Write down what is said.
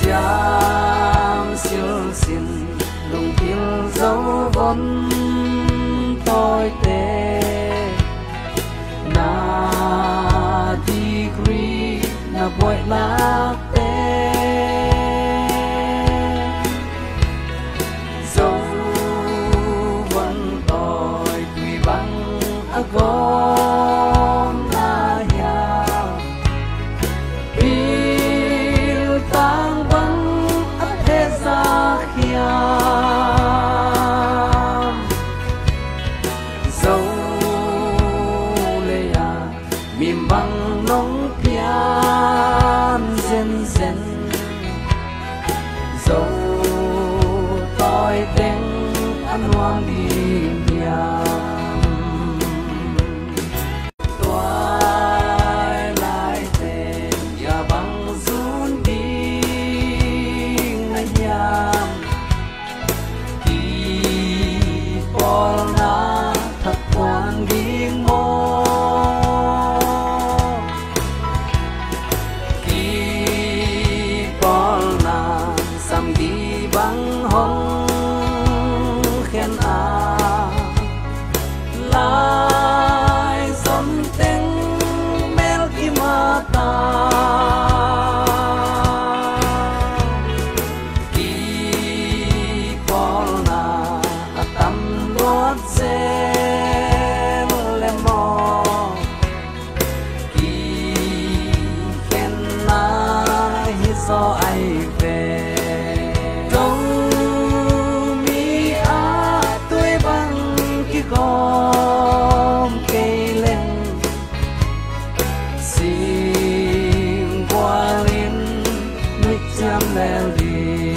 Giam siêu xin lùng kill dấu vốn tôi tê na degree na bội lạc tê dấu vẫn tôi tùy bằng gom na ya il tang vắng thế ra khiam dấu lê ya mìm bằng nóng pian zen zen dấu tôi tên ăn hoang đi ya so ai về đâu mi á tôi bằng cái con cây lên xin qua lên nước chăm melody